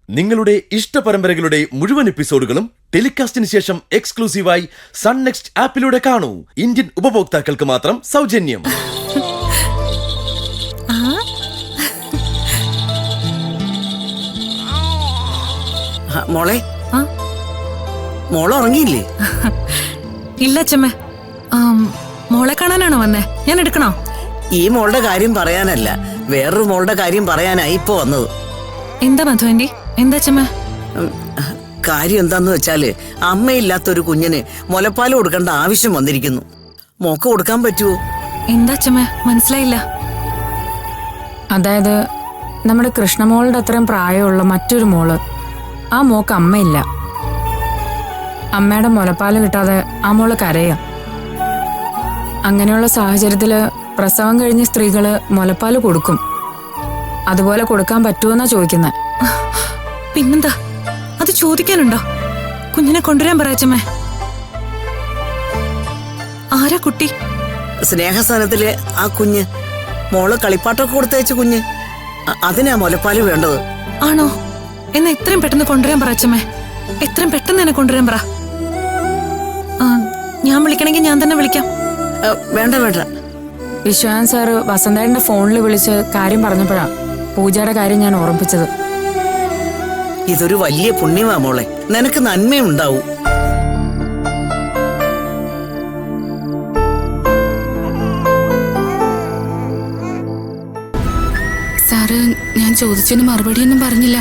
നിങ്ങളുടെ ഇഷ്ട പരമ്പരകളുടെ മുഴുവൻ എപ്പിസോഡുകളും ടെലികാസ്റ്റിന് ശേഷം എക്സ്ക്ലൂസീവായി സൺ നെക്സ്റ്റ് ആപ്പിലൂടെ കാണൂ. ഇന്ത്യൻ ഉപഭോക്താക്കൾക്ക് മാത്രം സൗജന്യം. മോളെ മോളെ ഉറങ്ങിയില്ലേ? ഇല്ല അച്ഛമ്മ, മോളെ കാണാനാണോ വന്നേ? ഞാൻ എടുക്കണോ? ഈ മോളുടെ കാര്യം പറയാനല്ല, വേറൊരു മോളുടെ കാര്യം പറയാനായി ഇപ്പൊ വന്നത്. എന്താ മധു ആന്റി? എന്താ അച്ഛമ്മ? കാര്യം എന്താന്ന് വെച്ചാല് അമ്മയില്ലാത്തൊരു കുഞ്ഞിന് മുലപ്പാല് കൊടുക്കേണ്ട ആവശ്യം വന്നിരിക്കുന്നു. മോക്ക് കൊടുക്കാൻ പറ്റുമോ? എന്താ അച്ഛമ്മ, മനസ്സിലായില്ല. അതായത് നമ്മുടെ കൃഷ്ണമോളുടെ അത്രയും പ്രായമുള്ള മറ്റൊരു മോള്, ആ മോക്ക് അമ്മയില്ല. അമ്മയുടെ മുലപ്പാല് കിട്ടാതെ ആ മോള് കരയാ. അങ്ങനെയുള്ള സാഹചര്യത്തില് പ്രസവം കഴിഞ്ഞ സ്ത്രീകള് മുലപ്പാല് കൊടുക്കും. അതുപോലെ കൊടുക്കാൻ പറ്റുമെന്നാ ചോദിക്കുന്നത്. പിന്നെന്താ, അത് ചോദിക്കാനുണ്ടോ? കുഞ്ഞിനെ കൊണ്ടുവരാൻ പറ അച്ഛമ്മ. ആരാ കുട്ടി? സ്നേഹസ്ഥാനത്തിലെ ആ കുഞ്ഞ്, മോള് കളിപ്പാട്ടൊക്കെ കൊടുത്തയച്ച കുഞ്ഞ്, അതിനാ മുലപ്പാല് വേണ്ടത്. ആണോ? എന്നാ എത്രയും പെട്ടെന്ന് കൊണ്ടുവരാൻ പറ അച്ഛമ്മ. എത്രയും പെട്ടെന്ന് തന്നെ കൊണ്ടുവരാൻ പറ. ഞാൻ വിളിക്കണമെങ്കിൽ ഞാൻ തന്നെ വിളിക്കാം. വേണ്ട വേണ്ട. വിശ്വാൻ സാറ് വസന്തേട്ടന്റെ ഫോണിൽ വിളിച്ച് കാര്യം പറഞ്ഞപ്പോഴാ പൂജയുടെ കാര്യം ഞാൻ ഓർമ്മിപ്പിച്ചത്. ഇതൊരു വലിയ പുണ്യമാ മോളെ, നിനക്ക് നന്മയുണ്ടാവും. സാറ് ഞാൻ ചോദിച്ചതിന് മറുപടിയൊന്നും പറഞ്ഞില്ല.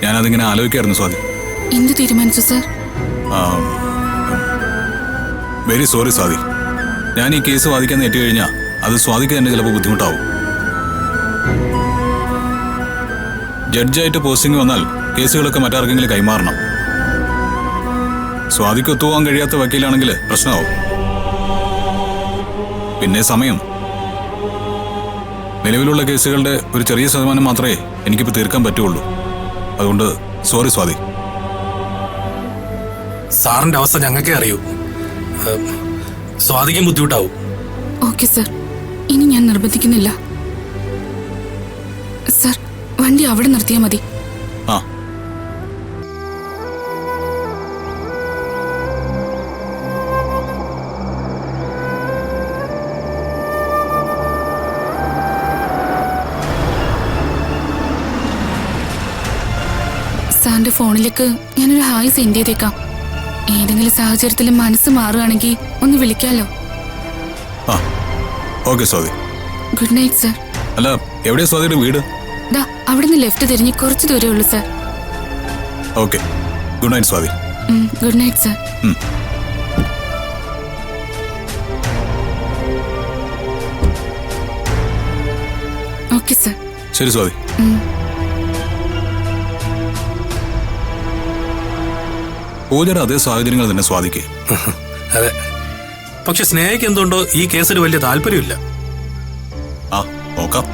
ഞാനതിങ്ങനെ ആലോചിക്കായിരുന്നു സ്വാതി. എന്ത് തീരുമാനിച്ചു സാർ? Very sorry Swathi. ഞാൻ ഈ കേസ് വാദിക്കാൻ ഏറ്റുകഴിഞ്ഞാൽ അത് സ്വാതിക്ക് തന്നെ ചിലപ്പോൾ ബുദ്ധിമുട്ടാവും. ജഡ്ജായിട്ട് പോസ്റ്റിംഗ് വന്നാൽ കേസുകളൊക്കെ മറ്റാർക്കെങ്കിലും കൈമാറണം. സ്വാതിക്ക് ഒത്തുപോകാൻ കഴിയാത്ത വക്കീലാണെങ്കിൽ പ്രശ്നമാവും. പിന്നെ സമയം, നിലവിലുള്ള കേസുകളുടെ ഒരു ചെറിയ ശതമാനം മാത്രമേ എനിക്കിപ്പോൾ തീർക്കാൻ പറ്റുള്ളൂ. അതുകൊണ്ട് സോറി സ്വാതി. സാറിന്റെ അവസ്ഥ ഞങ്ങൾക്കേ അറിയൂ. സ്വാതിക്കും ബുദ്ധിമുട്ടാവും. ഓക്കെ സാർ, ഇനി ഞാൻ നിർബന്ധിക്കുന്നില്ല. സാർ, വണ്ടി അവിടെ നിർത്തിയാൽ മതി. ആ, സാറിന്റെ ഫോണിലേക്ക് ഞാനൊരു ഹായ് സെൻഡ് ചെയ്തേക്കാം. ഏതെങ്കിലും സാഹചര്യത്തിൽ മനസ്സ് മാറുകയാണെങ്കിൽ ഒന്ന് വിളിക്കാലോ. ആ, okay Swathi. Good night sir. അല്ല, എവിടെയാ സ്വാതിയുടെ വീട്? ദാ അവിടുന്ന് ലെഫ്റ്റ് തിരിഞ്ഞ് കുറച്ച് ദൂരേ ഉള്ളൂ sir. Okay, good night Swathi. Good night sir. Okay sir. ശരി സ്വാതി. പൂജയുടെ അതേ സാഹചര്യങ്ങൾ തന്നെ സ്വാതിക്ക്. അതെ, പക്ഷെ സ്നേഹയ്ക്ക് എന്തുകൊണ്ടോ ഈ കേസിൽ വലിയ താല്പര്യമില്ല. ആ, നോക്കാം.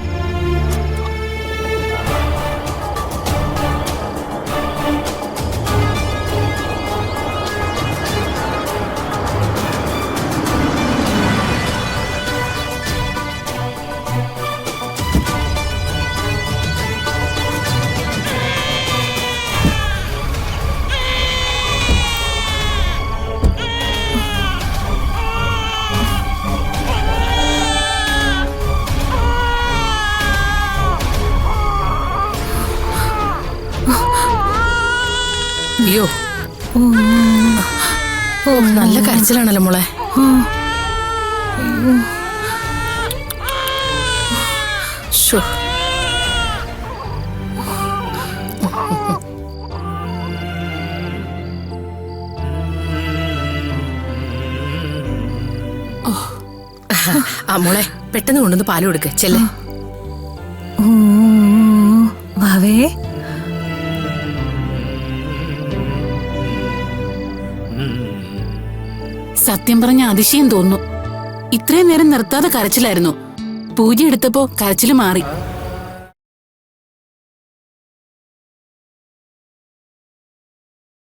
അയ്യോ, നല്ല കരച്ചിലാണല്ലോ മോളെ. ആ മോളെ, പെട്ടെന്ന് കൊണ്ടുവന്ന് പാല് കൊടുക്ക്. ചെല്ലേ. വാവേ, സത്യം പറഞ്ഞ അതിശയം തോന്നുന്നു. ഇത്രയും നേരം നിർത്താതെ കരച്ചിലായിരുന്നു. പൂജ എടുത്തപ്പോ കരച്ചില് മാറി.